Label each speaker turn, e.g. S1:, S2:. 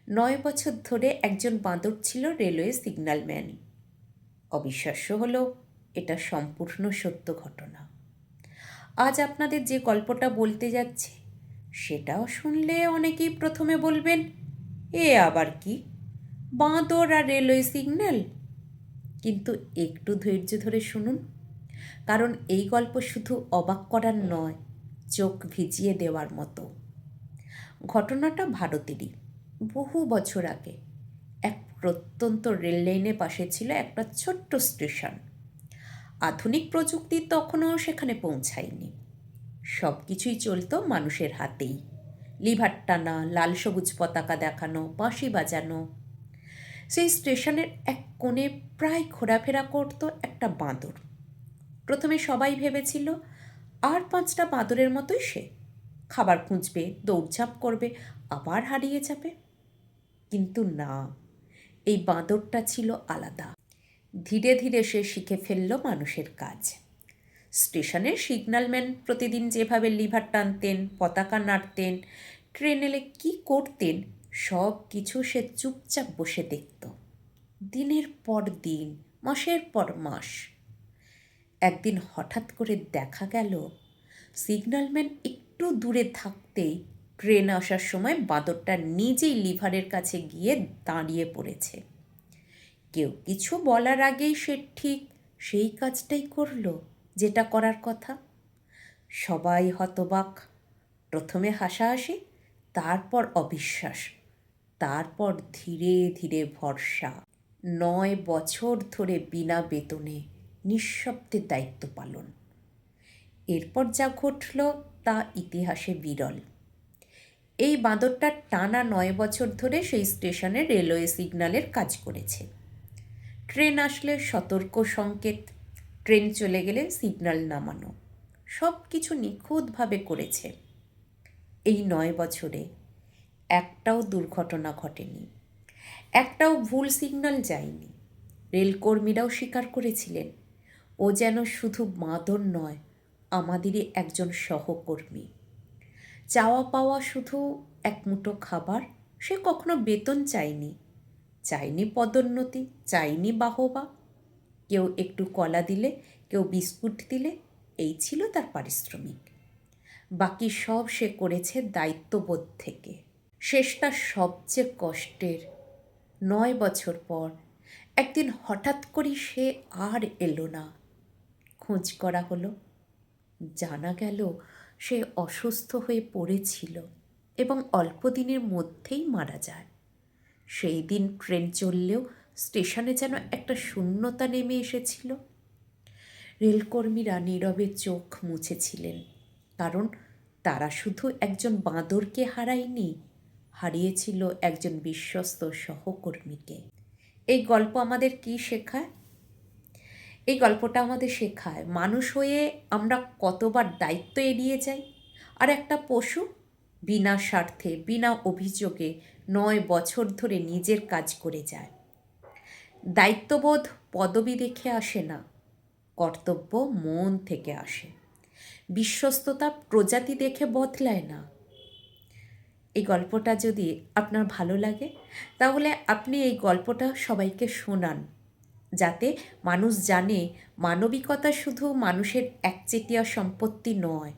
S1: 9 বছর ধরে একজন বাঁদর ছিল রেলওয়ে সিগন্যালম্যান। অবিশ্বাস্য হলেও এটা সম্পূর্ণ সত্য ঘটনা। আজ আপনাদের যে গল্পটা বলতে যাচ্ছি সেটাও শুনলে অনেকেই প্রথমে বলবেন, এ আবার কি, বাঁদর আর রেলওয়ে সিগন্যাল? কিন্তু একটু ধৈর্য ধরে শুনুন, কারণ এই গল্প শুধু অবাক করার নয়, চোখ ভিজিয়ে দেওয়ার মতো। ঘটনাটা ভারতেরই, বহু বছর আগে এক প্রত্যন্ত রেল লাইনের পাশে ছিল একটা ছোট্ট স্টেশন। আধুনিক প্রযুক্তি তখনও সেখানে পৌঁছায়নি। সব কিছুই চলতো মানুষের হাতেই। লিভার টানা, লাল সবুজ পতাকা দেখানো, বাঁশি বাজানো। সেই স্টেশনের এক কোণে প্রায় ঘোরাফেরা করতো একটা বাঁদর। প্রথমে সবাই ভেবেছিল আর 5টা বাঁদরের মতোই সে, খাবার খুঁজবে, দৌড়ঝাঁপ করবে, আবার হারিয়ে যাবে। কিন্তু না, এই বাঁদরটা ছিল আলাদা। ধীরে ধীরে সে শিখে ফেলল মানুষের কাজ। স্টেশনের সিগন্যালম্যান প্রতিদিন যেভাবে লিভার টানতেন, পতাকা নাড়তেন, ট্রেন এলে কী করতেন, সব কিছু সে চুপচাপ বসে দেখত। দিনের পর দিন, মাসের পর মাস। একদিন হঠাৎ করে দেখা গেল সিগন্যালম্যান একটু দূরে থাকতেই ট্রেন আসার সময় বাঁদরটা নিজেই লিভারের কাছে গিয়ে দাঁড়িয়ে পড়েছে। কেউ কিছু বলার আগেই সে ঠিক সেই কাজটাই করলো যেটা করার কথা। সবাই হতবাক। প্রথমে হাসাহাসি, তারপর অবিশ্বাস, তারপর ধীরে ধীরে ভরসা। 9 বছর ধরে বিনা বেতনে নিঃশব্দে দায়িত্ব পালন। এরপর যা ঘটল তা ইতিহাসে বিরল। এই বাঁদরটা টানা 9 বছর ধরে সেই স্টেশনে রেলওয়ে সিগন্যালের কাজ করেছে। ট্রেন আসলে সতর্ক সংকেত, ট্রেন চলে গেলে সিগন্যাল নামানো, সব কিছু নিখুঁতভাবে করেছে। এই 9 বছরে একটাও দুর্ঘটনা ঘটেনি, একটাও ভুল সিগন্যাল যায়নি। রেলকর্মীরাও স্বীকার করেছিলেন ও যেন শুধু বাঁদর নয়, আমাদেরই একজন সহকর্মী। চাওয়া পাওয়া শুধু এক মুঠো খাবার। সে কখনো বেতন চায়নি, চায়নি পদোন্নতি, চায়নি বাহবা। কেউ একটু কলা দিলে, কেউ বিস্কুট দিলে, এই ছিল তার পারিশ্রমিক। বাকি সব সে করেছে দায়িত্ববোধ থেকে। শেষটা সবচেয়ে কষ্টের। 9 বছর পর একদিন হঠাৎ করে সে আর এলো না। খোঁজ করা হলো, জানা গেল সে অসুস্থ হয়ে পড়েছিল এবং অল্প দিনের মধ্যেই মারা যায়। সেই দিন ট্রেন চললেও স্টেশনে যেন একটা শূন্যতা নেমে এসেছিল। রেলকর্মীরা নীরবে চোখ মুছেছিলেন, কারণ তারা শুধু একজন বাঁদরকে হারায়নি, হারিয়েছিল একজন বিশ্বস্ত সহকর্মীকে। এই গল্প আমাদের কি শেখায়? এই গল্পটা আমাদের শেখায় মানুষ হয়ে আমরা কতবার দায়িত্ব এড়িয়ে যাই, আর একটা পশু বিনা স্বার্থে, বিনা অভিযোগে 9 বছর ধরে নিজের কাজ করে যায়। দায়িত্ববোধ পদবি দেখে আসে না, কর্তব্য মন থেকে আসে। বিশ্বস্ততা প্রজাতি দেখে বদলায় না। এই গল্পটা যদি আপনার ভালো লাগে তাহলে আপনি এই গল্পটা সবাইকে শোনান, যাতে মানুষ জানে মানবিকতা শুধু মানুষের একচেটিয়া সম্পত্তি নয়,